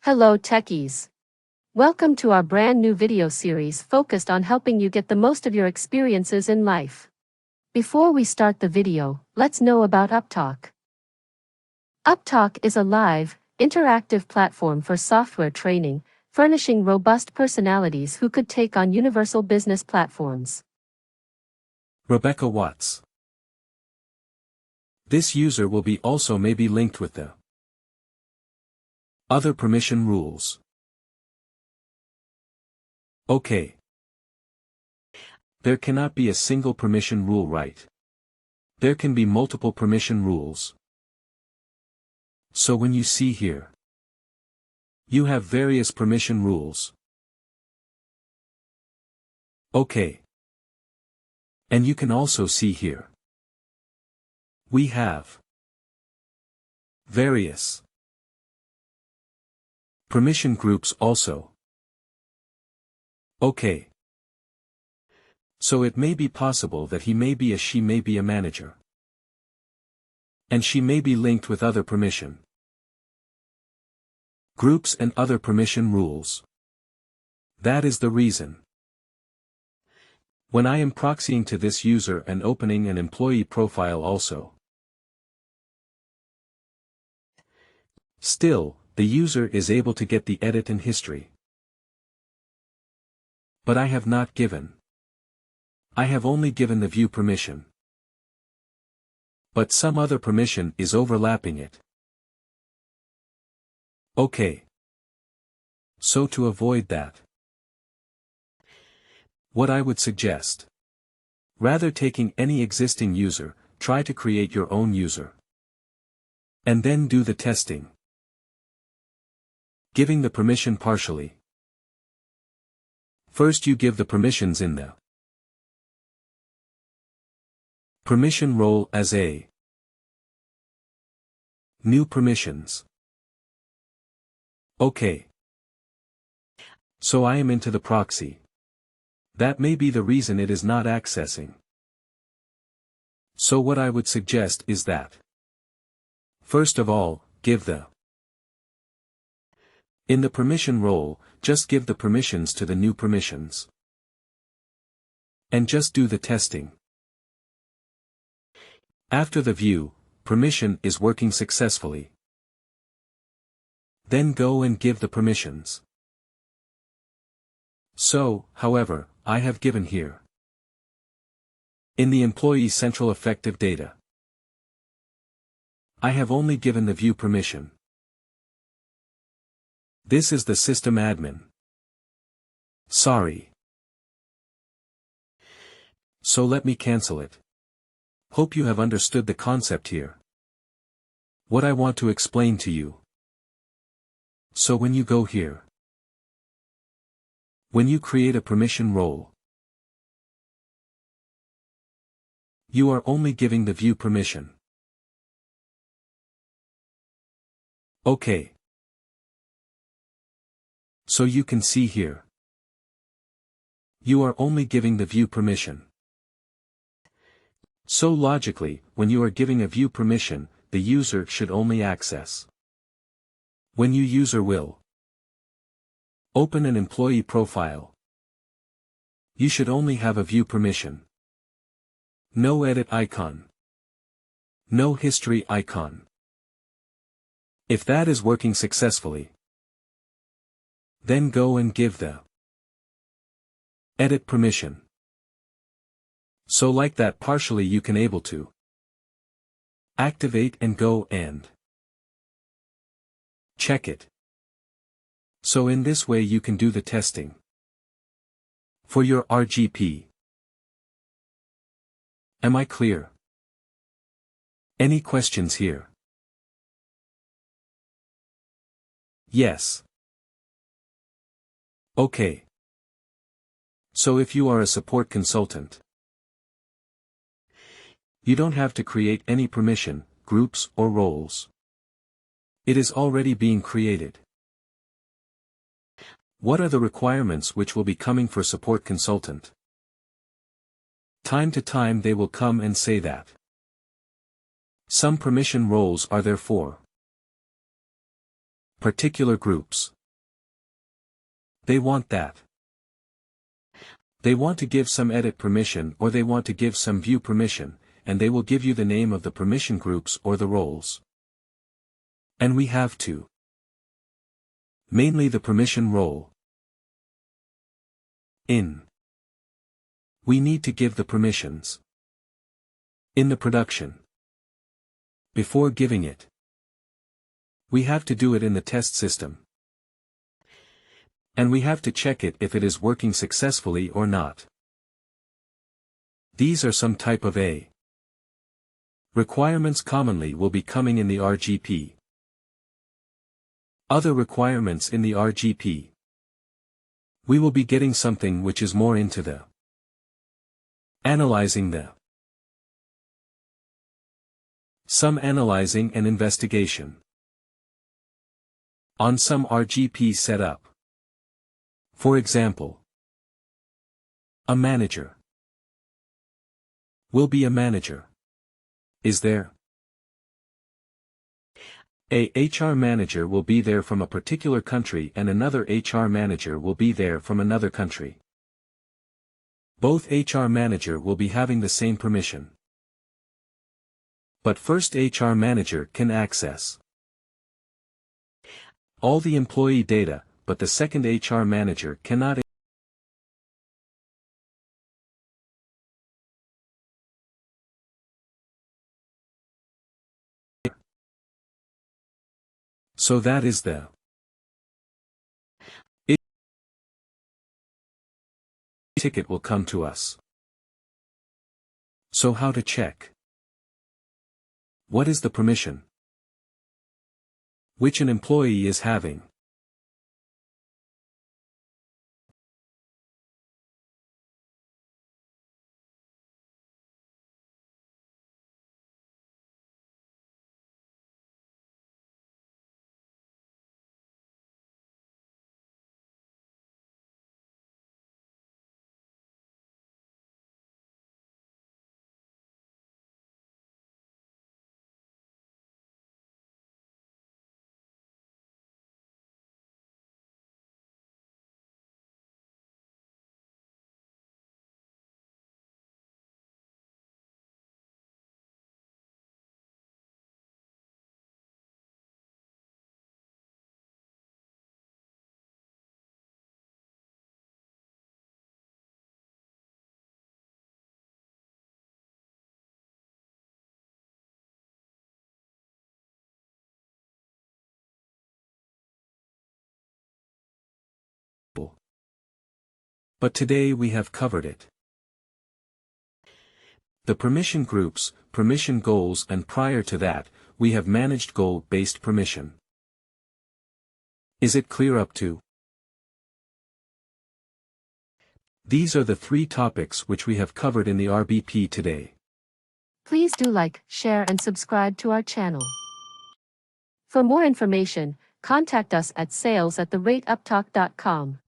Hello techies. Welcome to our brand new video series focused on helping you get the most of your experiences in life. Before we start the video, let's know about Upptalk. Upptalk is a live, interactive platform for software training, furnishing robust personalities who could take on universal business platforms. Rebecca Watts. This user will be also maybe linked with the other permission rules. Okay. There cannot be a single permission rule, right? There can be multiple permission rules. So when you see here, you have various permission rules. Okay. And you can also see here, we have various permission groups also. Okay. So it may be possible that he may be a she may be a manager. And she may be linked with other permission groups and other permission rules. That is the reason. When I am proxying to this user and opening an employee profile also. Still, the user is able to get the edit and history. But I have not given. I have only given the view permission. But some other permission is overlapping it. Okay. So to avoid that, what I would suggest, rather taking any existing user, try to create your own user. And then do the testing. Giving the permission partially. First you give the permissions in the permission role as a new permissions. Okay. So I am into the proxy. That may be the reason it is not accessing. So what I would suggest is that, first of all, give the in the permission role, just give the permissions to the new permissions. And just do the testing. After the view, permission is working successfully. Then go and give the permissions. So, however, I have given here. In the employee central effective data, I have only given the view permission. This is the system admin. Sorry. So let me cancel it. Hope you have understood the concept here. What I want to explain to you. So when you go here, when you create a permission role, you are only giving the view permission. Okay. So you can see here, you are only giving the view permission. So logically, when you are giving a view permission, the user should only access. When you user will open an employee profile, you should only have a view permission. No edit icon. No history icon. If that is working successfully, then go and give the edit permission. So like that partially you can able to activate and go and check it. So in this way you can do the testing for your RGP. Am I clear? Any questions here? Yes. Okay. So if you are a support consultant, you don't have to create any permission, groups or roles. It is already being created. What are the requirements which will be coming for support consultant? Time to time they will come and say that some permission roles are there for particular groups. They want that. They want to give some edit permission or they want to give some view permission, and they will give you the name of the permission groups or the roles. And we have to. Mainly the permission role. We need to give the permissions. In the production. Before giving it. We have to do it in the test system. And we have to check it if it is working successfully or not. These are some type of requirements commonly will be coming in the RGP. Other requirements in the RGP. We will be getting something which is more into the analyzing some analyzing and investigation. On some RGP setup. For example, a manager will be a manager. Is there? A HR manager will be there from a particular country and another HR manager will be there from another country. Both HR manager will be having the same permission. But first HR manager can access all the employee data, but the second HR manager cannot. So that is the ticket will come to us. So how to check? What is the permission which an employee is having? But today we have covered it. The permission groups, permission goals, and prior to that, we have managed goal-based permission. Is it clear up to? These are the 3 topics which we have covered in the RBP today. Please do like, share and subscribe to our channel. For more information, contact us at sales@upptalk.com.